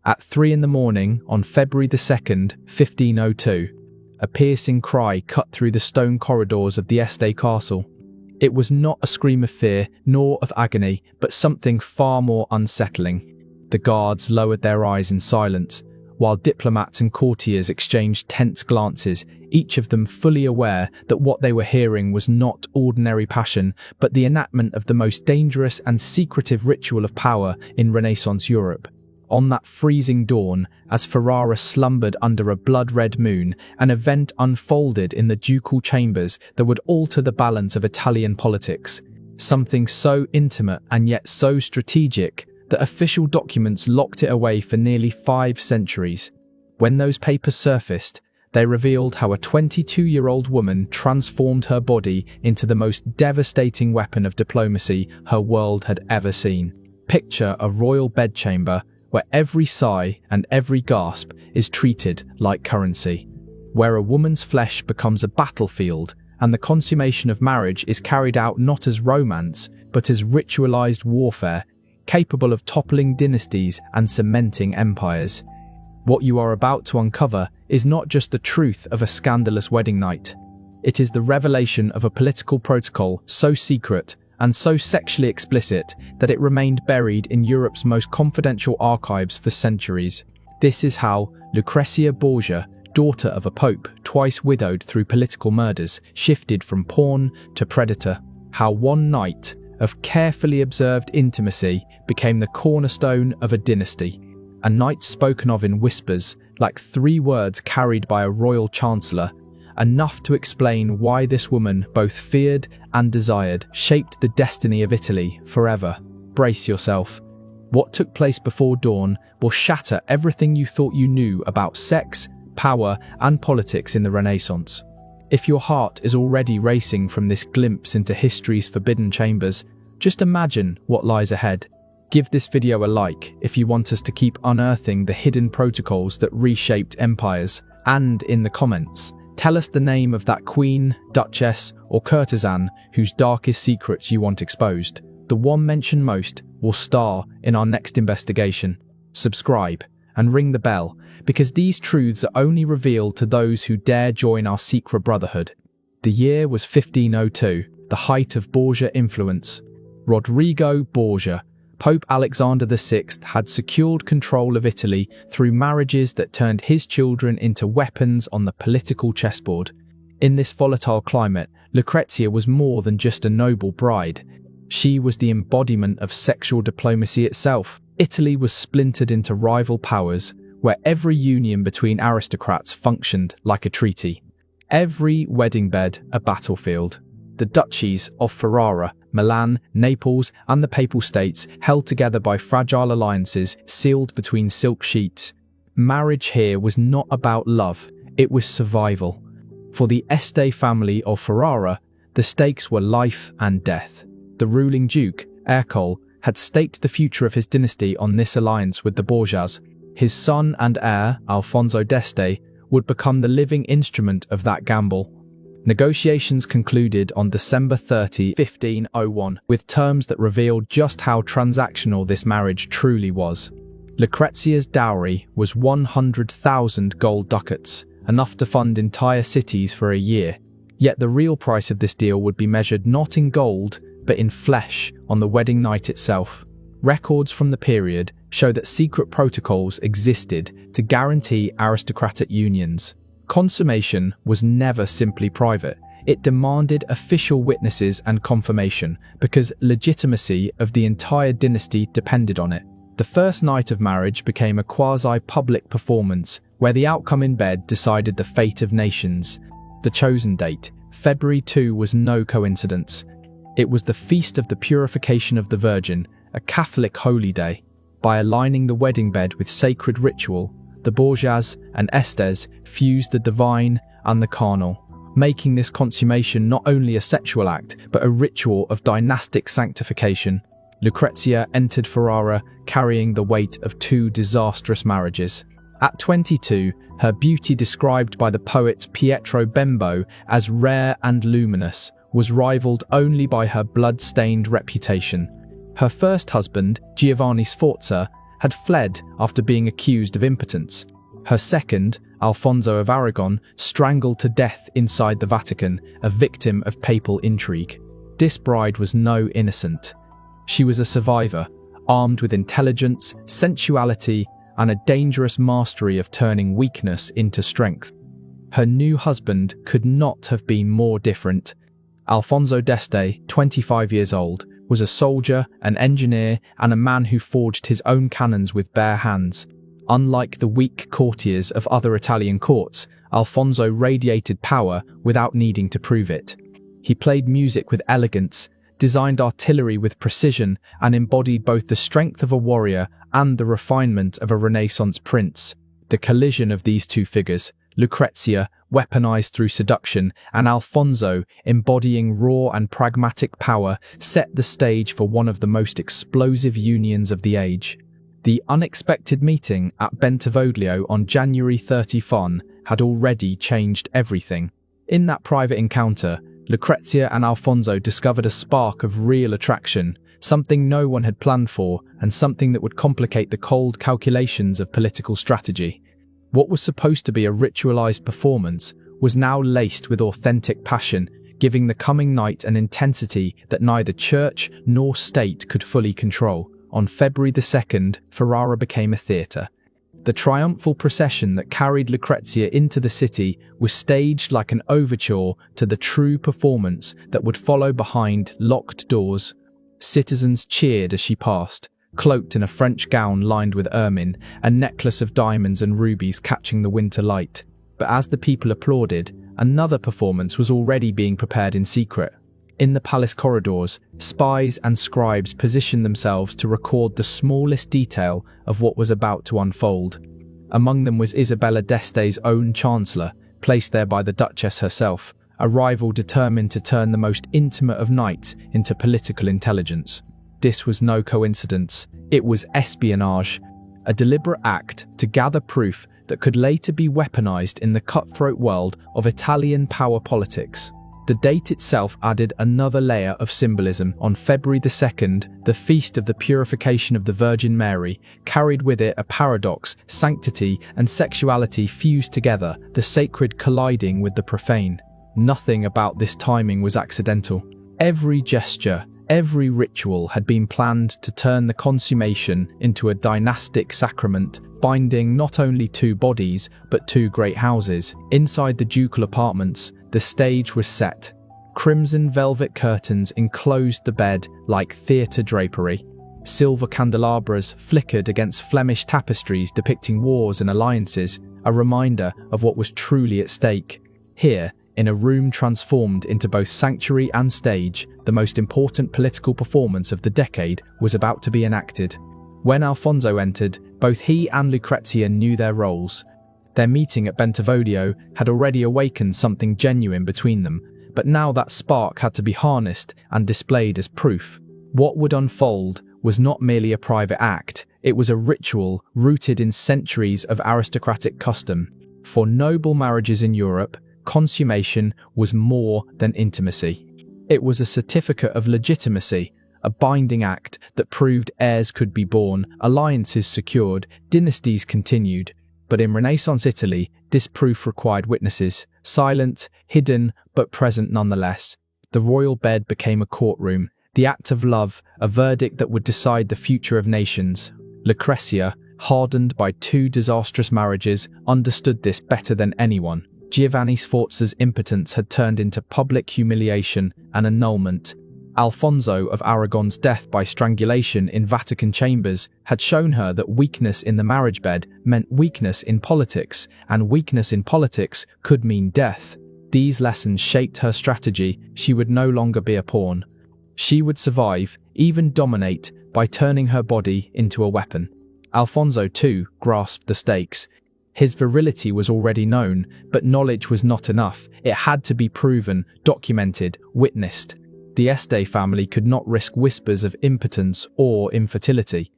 At 3 in the morning on February 2nd, 1502, a piercing cry cut through the stone corridors of the Este castle. It was not a scream of fear nor of agony, but something far more unsettling. The guards lowered their eyes in silence, while diplomats and courtiers exchanged tense glances, each of them fully aware that what they were hearing was not ordinary passion, but the enactment of the most dangerous and secretive ritual of power in Renaissance Europe. On that freezing dawn, as Ferrara slumbered under a blood-red moon, an event unfolded in the ducal chambers that would alter the balance of Italian politics. Something so intimate and yet so strategic that official documents locked it away for nearly 5 centuries. When those papers surfaced, they revealed how a 22-year-old woman transformed her body into the most devastating weapon of diplomacy her world had ever seen. Picture a royal bedchamber where every sigh and every gasp is treated like currency, where a woman's flesh becomes a battlefield and the consummation of marriage is carried out not as romance, but as ritualized warfare, capable of toppling dynasties and cementing empires. What you are about to uncover is not just the truth of a scandalous wedding night. It is the revelation of a political protocol so secret and so sexually explicit that it remained buried in Europe's most confidential archives for centuries. This is how Lucrezia Borgia, daughter of a pope, twice widowed through political murders, shifted from pawn to predator. How one night of carefully observed intimacy became the cornerstone of a dynasty. A night spoken of in whispers, like 3 words carried by a royal chancellor, enough to explain why this woman, both feared and desired, shaped the destiny of Italy forever. Brace yourself. What took place before dawn will shatter everything you thought you knew about sex, power, and politics in the Renaissance. If your heart is already racing from this glimpse into history's forbidden chambers, just imagine what lies ahead. Give this video a like if you want us to keep unearthing the hidden protocols that reshaped empires, and in the comments, tell us the name of that queen, duchess, or courtesan whose darkest secrets you want exposed. The one mentioned most will star in our next investigation. Subscribe and ring the bell, because these truths are only revealed to those who dare join our secret brotherhood. The year was 1502, the height of Borgia influence. Rodrigo Borgia, Pope Alexander VI, had secured control of Italy through marriages that turned his children into weapons on the political chessboard. In this volatile climate, Lucrezia was more than just a noble bride. She was the embodiment of sexual diplomacy itself. Italy was splintered into rival powers, where every union between aristocrats functioned like a treaty. Every wedding bed a battlefield. The duchies of Ferrara, Milan, Naples, and the Papal States, held together by fragile alliances sealed between silk sheets. Marriage here was not about love, it was survival. For the Este family of Ferrara, the stakes were life and death. The ruling duke, Ercole, had staked the future of his dynasty on this alliance with the Borgias. His son and heir, Alfonso d'Este, would become the living instrument of that gamble. Negotiations concluded on December 30, 1501, with terms that revealed just how transactional this marriage truly was. Lucrezia's dowry was 100,000 gold ducats, enough to fund entire cities for a year. Yet the real price of this deal would be measured not in gold, but in flesh on the wedding night itself. Records from the period show that secret protocols existed to guarantee aristocratic unions. Consummation was never simply private. It demanded official witnesses and confirmation, because legitimacy of the entire dynasty depended on it. The first night of marriage became a quasi-public performance, where the outcome in bed decided the fate of nations. The chosen date, February 2, was no coincidence. It was the feast of the purification of the Virgin, a Catholic holy day. By aligning the wedding bed with sacred ritual, the Borgias and Estes fused the divine and the carnal, making this consummation not only a sexual act, but a ritual of dynastic sanctification. Lucrezia entered Ferrara carrying the weight of 2 disastrous marriages. At 22, her beauty, described by the poet Pietro Bembo as rare and luminous, was rivaled only by her blood-stained reputation. Her first husband, Giovanni Sforza, had fled after being accused of impotence. Her second, Alfonso of Aragon, strangled to death inside the Vatican, a victim of papal intrigue. This bride was no innocent. She was a survivor, armed with intelligence, sensuality, and a dangerous mastery of turning weakness into strength. Her new husband could not have been more different. Alfonso d'Este, 25 years old, was a soldier, an engineer, and a man who forged his own cannons with bare hands. Unlike the weak courtiers of other Italian courts, Alfonso radiated power without needing to prove it. He played music with elegance, designed artillery with precision, and embodied both the strength of a warrior and the refinement of a Renaissance prince. The collision of these two figures, Lucrezia, weaponized through seduction, and Alfonso, embodying raw and pragmatic power, set the stage for one of the most explosive unions of the age. The unexpected meeting at Bentivoglio on January 31 had already changed everything. In that private encounter, Lucrezia and Alfonso discovered a spark of real attraction, something no one had planned for, and something that would complicate the cold calculations of political strategy. What was supposed to be a ritualized performance was now laced with authentic passion, giving the coming night an intensity that neither church nor state could fully control. On February 2nd, Ferrara became a theatre. The triumphal procession that carried Lucrezia into the city was staged like an overture to the true performance that would follow behind locked doors. Citizens cheered as she passed, cloaked in a French gown lined with ermine, a necklace of diamonds and rubies catching the winter light. But as the people applauded, another performance was already being prepared in secret. In the palace corridors, spies and scribes positioned themselves to record the smallest detail of what was about to unfold. Among them was Isabella d'Este's own chancellor, placed there by the Duchess herself, a rival determined to turn the most intimate of knights into political intelligence. This was no coincidence. It was espionage, a deliberate act to gather proof that could later be weaponized in the cutthroat world of Italian power politics. The date itself added another layer of symbolism. On February 2nd, the feast of the purification of the Virgin Mary carried with it a paradox: sanctity and sexuality fused together, the sacred colliding with the profane. Nothing about this timing was accidental. Every gesture, every ritual had been planned to turn the consummation into a dynastic sacrament, binding not only two bodies, but two great houses. Inside the ducal apartments, the stage was set. Crimson velvet curtains enclosed the bed like theatre drapery. Silver candelabras flickered against Flemish tapestries depicting wars and alliances, a reminder of what was truly at stake. Here, in a room transformed into both sanctuary and stage, the most important political performance of the decade was about to be enacted. When Alfonso entered, both he and Lucrezia knew their roles. Their meeting at Bentivoglio had already awakened something genuine between them, but now that spark had to be harnessed and displayed as proof. What would unfold was not merely a private act, it was a ritual rooted in centuries of aristocratic custom. For noble marriages in Europe, consummation was more than intimacy. It was a certificate of legitimacy, a binding act that proved heirs could be born, alliances secured, dynasties continued. But in Renaissance Italy, this proof required witnesses, silent, hidden, but present nonetheless. The royal bed became a courtroom, the act of love, a verdict that would decide the future of nations. Lucrezia, hardened by two disastrous marriages, understood this better than anyone. Giovanni Sforza's impotence had turned into public humiliation and annulment. Alfonso of Aragon's death by strangulation in Vatican chambers had shown her that weakness in the marriage bed meant weakness in politics, and weakness in politics could mean death. These lessons shaped her strategy. She would no longer be a pawn. She would survive, even dominate, by turning her body into a weapon. Alfonso, too, grasped the stakes. His virility was already known, but knowledge was not enough. It had to be proven, documented, witnessed. The Este family could not risk whispers of impotence or infertility.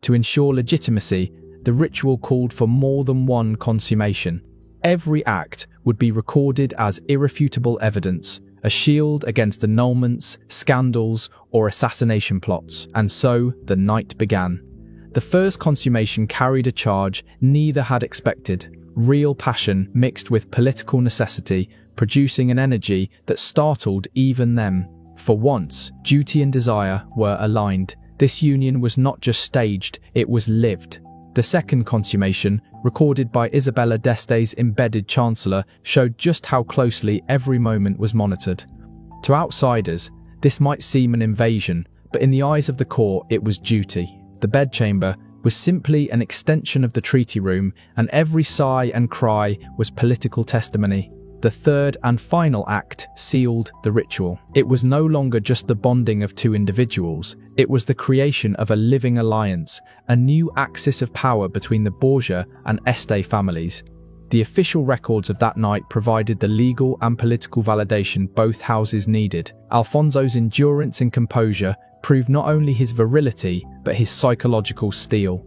To ensure legitimacy, the ritual called for more than one consummation. Every act would be recorded as irrefutable evidence, a shield against annulments, scandals, or assassination plots. And so the night began. The first consummation carried a charge neither had expected: real passion mixed with political necessity, producing an energy that startled even them. For once, duty and desire were aligned. This union was not just staged, it was lived. The second consummation, recorded by Isabella d'Este's embedded chancellor, showed just how closely every moment was monitored. To outsiders, this might seem an invasion, but in the eyes of the court, it was duty. The bedchamber was simply an extension of the treaty room, and every sigh and cry was political testimony. The third and final act sealed the ritual. It was no longer just the bonding of two individuals, it was the creation of a living alliance, a new axis of power between the Borgia and Este families. The official records of that night provided the legal and political validation both houses needed. Alfonso's endurance and composure proved not only his virility, but his psychological steel.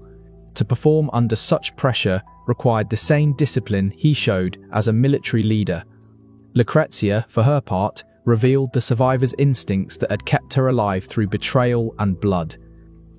To perform under such pressure required the same discipline he showed as a military leader. Lucrezia, for her part, revealed the survivor's instincts that had kept her alive through betrayal and blood.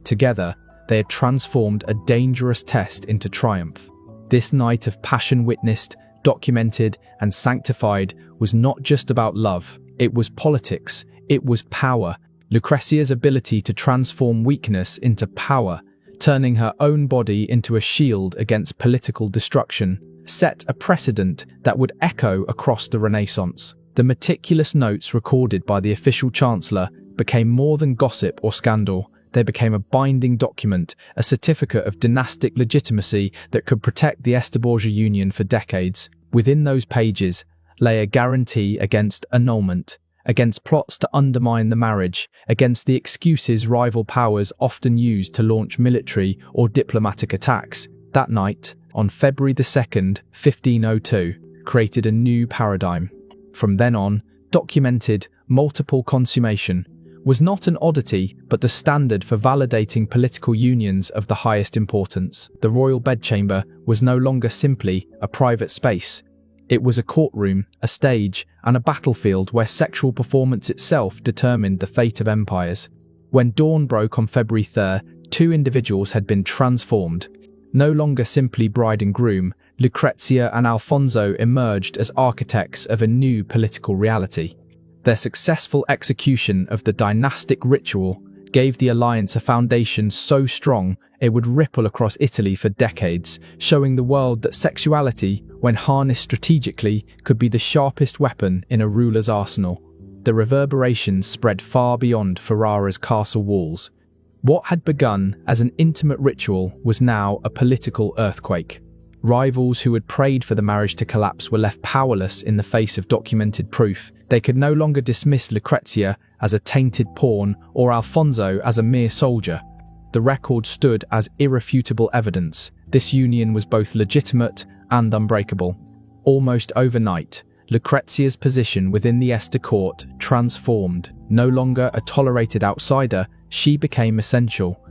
Together, they had transformed a dangerous test into triumph. This night of passion witnessed, documented, and sanctified was not just about love, it was politics, it was power. Lucrezia's ability to transform weakness into power, turning her own body into a shield against political destruction, set a precedent that would echo across the Renaissance. The meticulous notes recorded by the official chancellor became more than gossip or scandal. They became a binding document, a certificate of dynastic legitimacy that could protect the Este Borgia union for decades. Within those pages lay a guarantee against annulment, against plots to undermine the marriage, against the excuses rival powers often used to launch military or diplomatic attacks. That night, on February 2nd, 1502, created a new paradigm. From then on, documented multiple consummation was not an oddity but the standard for validating political unions of the highest importance. The royal bedchamber was no longer simply a private space. It was a courtroom, a stage, and a battlefield where sexual performance itself determined the fate of empires. When dawn broke on February 3rd, two individuals had been transformed. No longer simply bride and groom, Lucrezia and Alfonso emerged as architects of a new political reality. Their successful execution of the dynastic ritual gave the alliance a foundation so strong it would ripple across Italy for decades, showing the world that sexuality, when harnessed strategically, could be the sharpest weapon in a ruler's arsenal. The reverberations spread far beyond Ferrara's castle walls. What had begun as an intimate ritual was now a political earthquake. Rivals who had prayed for the marriage to collapse were left powerless in the face of documented proof. They could no longer dismiss Lucrezia as a tainted pawn or Alfonso as a mere soldier. The record stood as irrefutable evidence. This union was both legitimate and unbreakable. Almost overnight, Lucrezia's position within the Este court transformed. No longer a tolerated outsider, she became essential.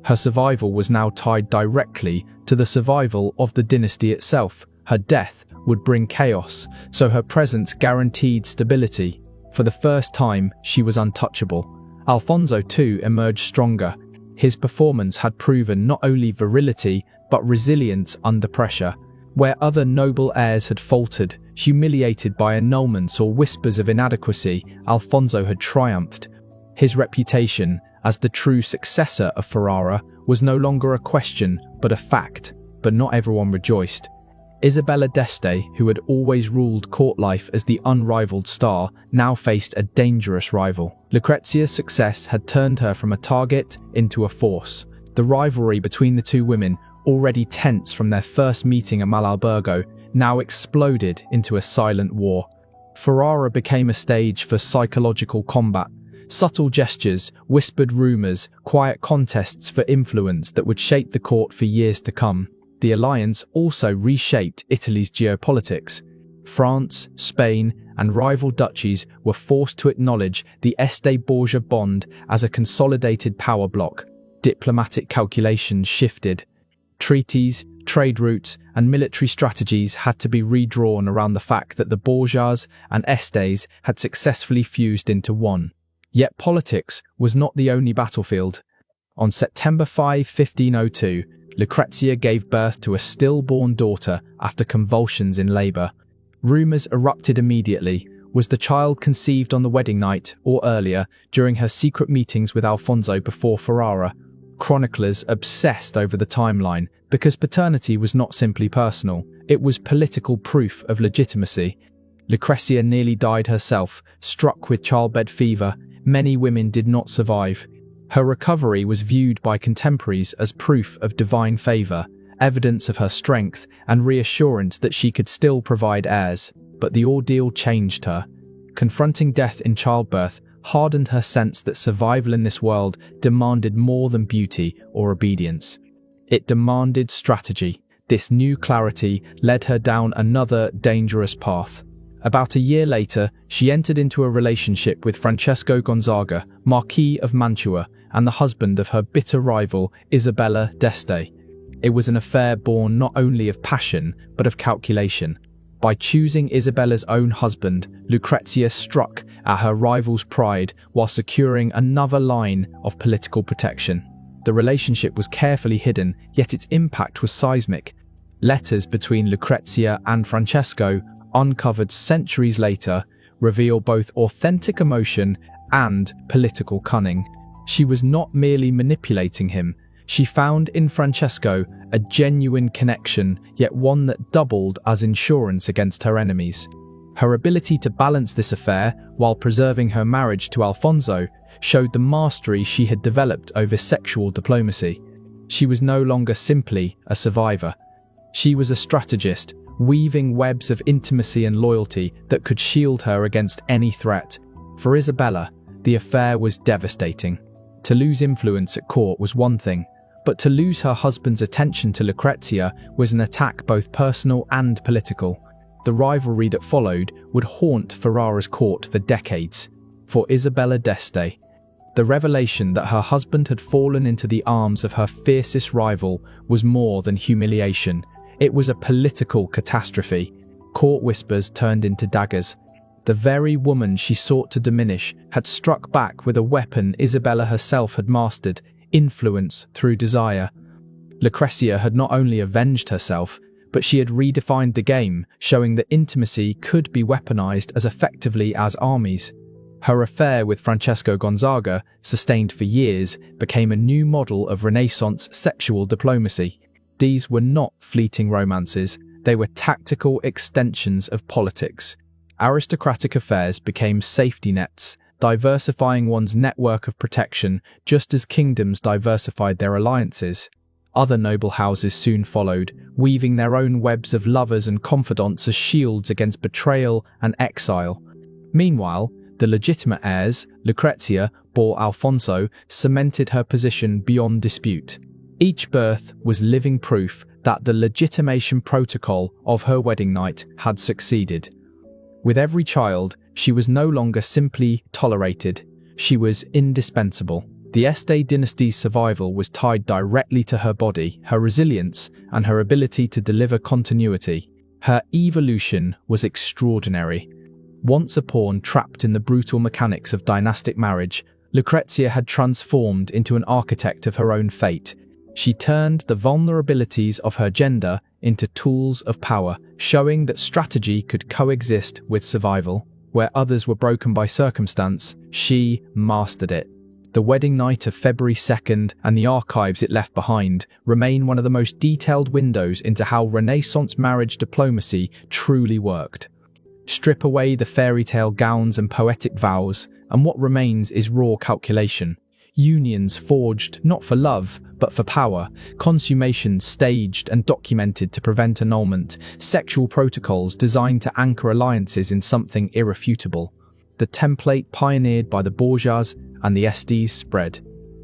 Her survival was now tied directly to the survival of the dynasty itself. Her death would bring chaos, so her presence guaranteed stability. For the first time, she was untouchable. Alfonso too emerged stronger. His performance had proven not only virility, but resilience under pressure. Where other noble heirs had faltered, humiliated by annulments or whispers of inadequacy, Alfonso had triumphed. His reputation as the true successor of Ferrara was no longer a question, but a fact. But not everyone rejoiced. Isabella d'Este, who had always ruled court life as the unrivaled star, now faced a dangerous rival. Lucrezia's success had turned her from a target into a force. The rivalry between the two women, already tense from their first meeting at Malalbergo, now exploded into a silent war. Ferrara became a stage for psychological combat. Subtle gestures, whispered rumours, quiet contests for influence that would shape the court for years to come. The alliance also reshaped Italy's geopolitics. France, Spain, and rival duchies were forced to acknowledge the Este Borgia bond as a consolidated power bloc. Diplomatic calculations shifted. Treaties, trade routes, and military strategies had to be redrawn around the fact that the Borgias and Estes had successfully fused into one. Yet politics was not the only battlefield. On September 5, 1502, Lucrezia gave birth to a stillborn daughter after convulsions in labour. Rumours erupted immediately. Was the child conceived on the wedding night, or earlier, during her secret meetings with Alfonso before Ferrara? Chroniclers obsessed over the timeline, because paternity was not simply personal, it was political proof of legitimacy. Lucrezia nearly died herself, struck with childbed fever. Many women did not survive. Her recovery was viewed by contemporaries as proof of divine favour, evidence of her strength, and reassurance that she could still provide heirs. But the ordeal changed her. Confronting death in childbirth hardened her sense that survival in this world demanded more than beauty or obedience. It demanded strategy. This new clarity led her down another dangerous path. About a year later, she entered into a relationship with Francesco Gonzaga, Marquis of Mantua, and the husband of her bitter rival, Isabella d'Este. It was an affair born not only of passion, but of calculation. By choosing Isabella's own husband, Lucrezia struck at her rival's pride while securing another line of political protection. The relationship was carefully hidden, yet its impact was seismic. Letters between Lucrezia and Francesco, uncovered centuries later, reveal both authentic emotion and political cunning. She was not merely manipulating him. She found in Francesco a genuine connection, yet one that doubled as insurance against her enemies. Her ability to balance this affair while preserving her marriage to Alfonso showed the mastery she had developed over sexual diplomacy. She was no longer simply a survivor. She was a strategist, weaving webs of intimacy and loyalty that could shield her against any threat. For Isabella, the affair was devastating. To lose influence at court was one thing, but to lose her husband's attention to Lucrezia was an attack both personal and political. The rivalry that followed would haunt Ferrara's court for decades. For Isabella d'Este, the revelation that her husband had fallen into the arms of her fiercest rival was more than humiliation. It was a political catastrophe. Court whispers turned into daggers. The very woman she sought to diminish had struck back with a weapon Isabella herself had mastered: influence through desire. Lucrezia had not only avenged herself, but she had redefined the game, showing that intimacy could be weaponized as effectively as armies. Her affair with Francesco Gonzaga, sustained for years, became a new model of Renaissance sexual diplomacy. These were not fleeting romances, they were tactical extensions of politics. Aristocratic affairs became safety nets, diversifying one's network of protection just as kingdoms diversified their alliances. Other noble houses soon followed, weaving their own webs of lovers and confidants as shields against betrayal and exile. Meanwhile, the legitimate heirs, Lucrezia bore Alfonso, cemented her position beyond dispute. Each birth was living proof that the legitimation protocol of her wedding night had succeeded. With every child, she was no longer simply tolerated, she was indispensable. The Este dynasty's survival was tied directly to her body, her resilience, and her ability to deliver continuity. Her evolution was extraordinary. Once a pawn trapped in the brutal mechanics of dynastic marriage, Lucrezia had transformed into an architect of her own fate. She turned the vulnerabilities of her gender into tools of power, showing that strategy could coexist with survival. Where others were broken by circumstance, she mastered it. The wedding night of February 2nd and the archives it left behind remain one of the most detailed windows into how Renaissance marriage diplomacy truly worked. Strip away the fairy tale gowns and poetic vows, and what remains is raw calculation. Unions forged not for love, but for power, consummations staged and documented to prevent annulment, sexual protocols designed to anchor alliances in something irrefutable. The template pioneered by the Borgias and the Estes spread.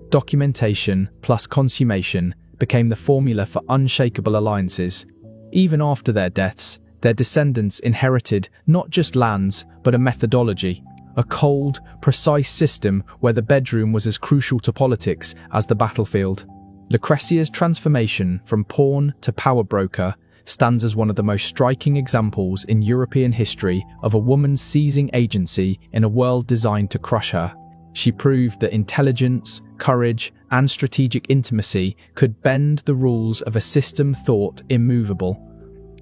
Documentation plus consummation became the formula for unshakable alliances. Even after their deaths, their descendants inherited not just lands, but a methodology. A cold, precise system where the bedroom was as crucial to politics as the battlefield. Lucrezia's transformation from pawn to power broker stands as one of the most striking examples in European history of a woman seizing agency in a world designed to crush her. She proved that intelligence, courage, and strategic intimacy could bend the rules of a system thought immovable.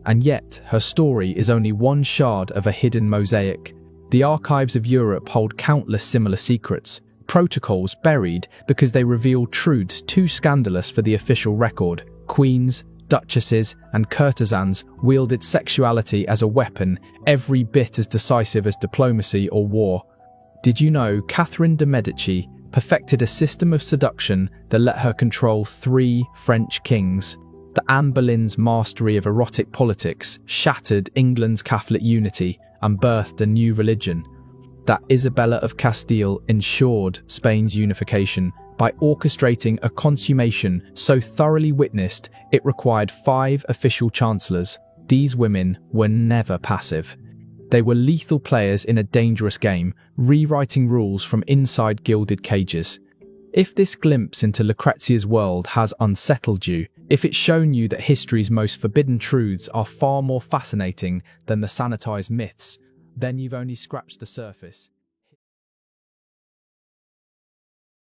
And yet, her story is only one shard of a hidden mosaic. The archives of Europe hold countless similar secrets, protocols buried because they reveal truths too scandalous for the official record. Queens, duchesses, and courtesans wielded sexuality as a weapon every bit as decisive as diplomacy or war. Did you know Catherine de' Medici perfected a system of seduction that let her control 3 French kings? The Anne Boleyn's mastery of erotic politics shattered England's Catholic unity and birthed a new religion. That Isabella of Castile ensured Spain's unification by orchestrating a consummation so thoroughly witnessed it required 5 official chancellors. These women were never passive. They were lethal players in a dangerous game, rewriting rules from inside gilded cages. If this glimpse into Lucrezia's world has unsettled you, if it's shown you that history's most forbidden truths are far more fascinating than the sanitized myths, then you've only scratched the surface.